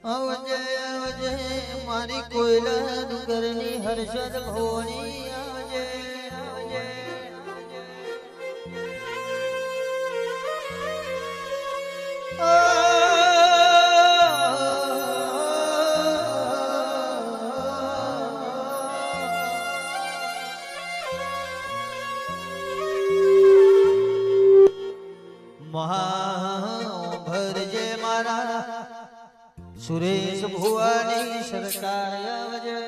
આવજે આવજે મારી કોયલા ડુંગરની હર્ષદ ભોણી આવજે આવજે ભરજે મારા સુરેશ ભુવાની સરકાર આવજે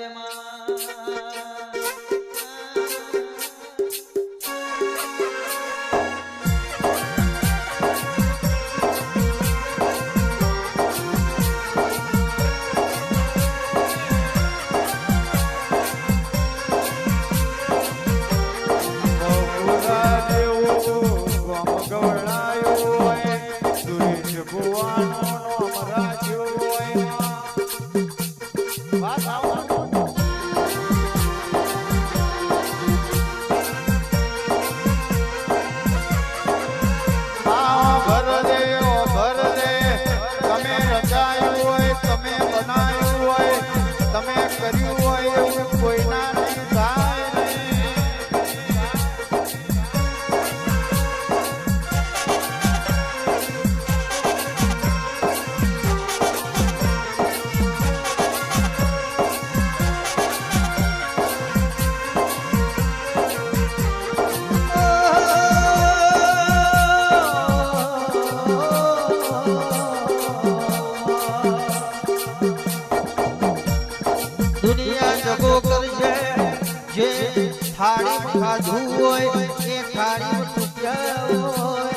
થાળી ખાધું હોય એ થાળી તૂટ્યા હોય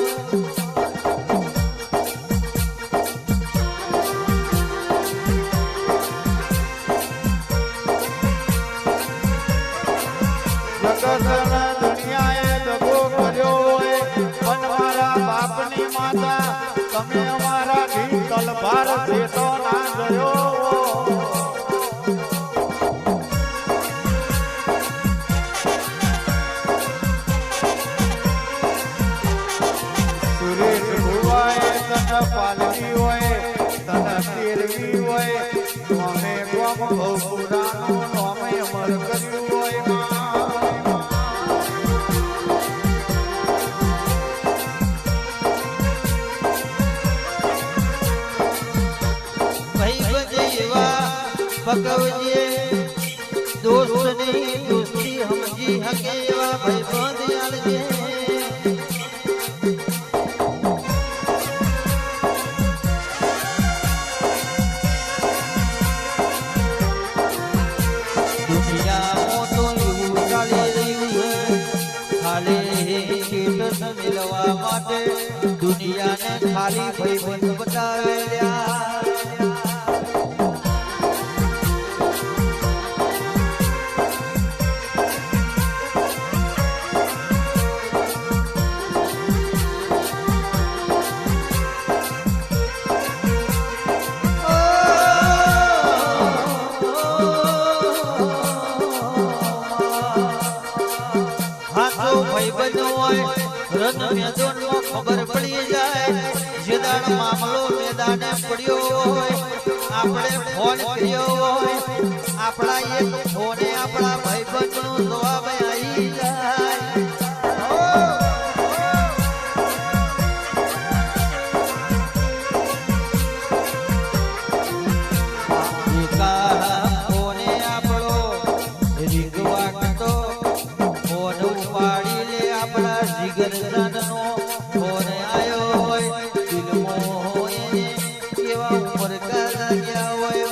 જગતના દુનિયાએ દગો કર્યો હોય પણ મારા બાપની માતા તમે અમારા ઘી તલભાર દેતો ના ગયો પાલવી હોય તને તેરવી હોય અમે ગોમ ભવપુરાનું અમે અમર કર્યું હોય ભાઈ બજે એવા ભગવજે દોસ્તની દોસ્તી સમજી હકે એવા ભાઈ બંધ આલજે મિલવા માટે દુનિયાને ખાલી ભાઈબંધ બતાવેલ્યા ભાઈબંધ હોય રન મેદાનમાં ખબર પડી જાય જેદાણ મામલો મેદાને પડ્યો હોય આપણે ફોન કર્યો હોય આપણા એક ફોને આપણા ભાઈબંધનો જવાબ આવી જાય ફોને આપણો રીગવા કટો ફોન ઉપાડી લે આપણા જીગર જાનનો ફોન આયો હોય દિલમો હોય કેવા ઉપર કા લાગ્યા હોય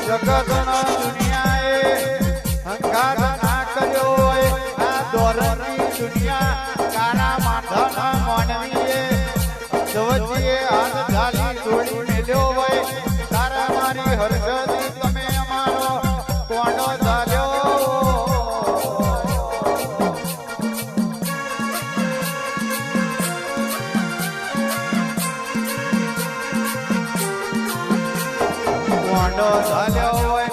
જગતના દુનિયાએ હંકાર ના કર્યો હોય આ દોરની દુનિયા કાના માથાના માનવીએ જવજીએ હાથ ઝાલી જોડી મેલ્યો હોય તારા મારી હર્ષદી તમે અમારો કોણો ઝાલ્યો કોણો ઝાલ્યો હોય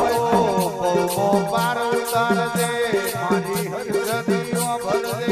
તો પાર ઉતાર દે મારી હર્ષદીઓ ભર દે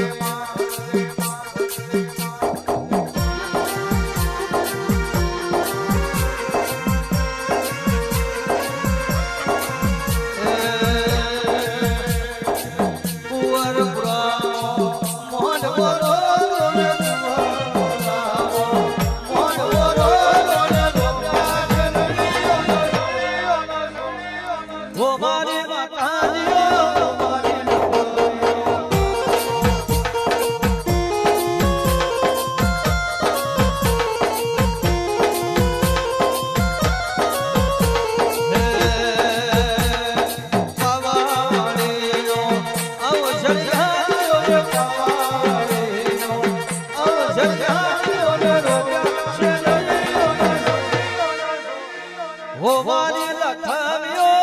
મારી લખાવ્યો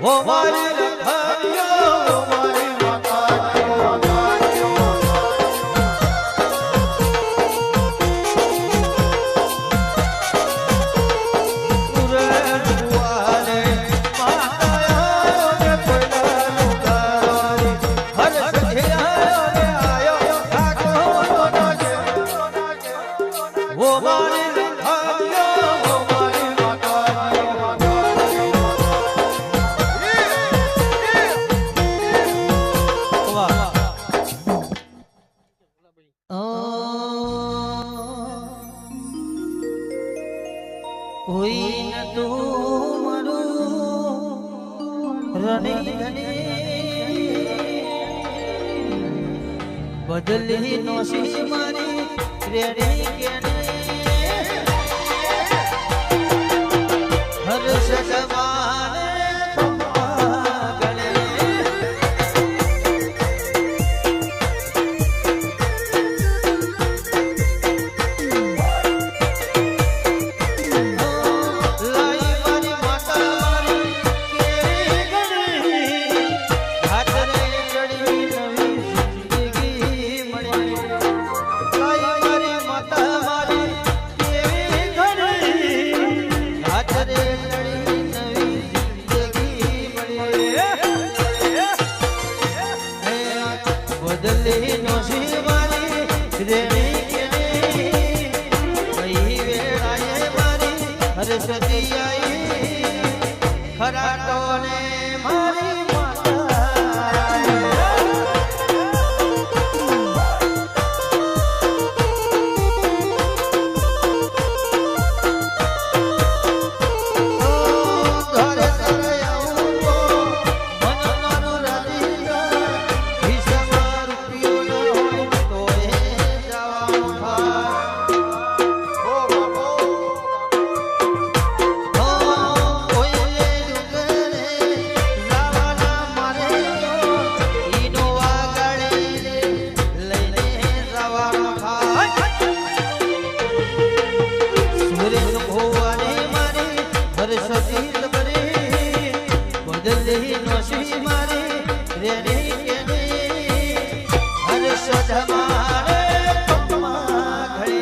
ઓ મારી કોઈ ન તું મારું રણી બદલી નોશી મારી રેડી કેને હર સગવાને બદલી નોશી મારી રેણી કેને કઈ વેળાએ મારી હરસતી આઈ ખરાટો ને મારી બદલી નોશી મારી રેડી કેને હર્ષ ધમારે પગમાં ઘડે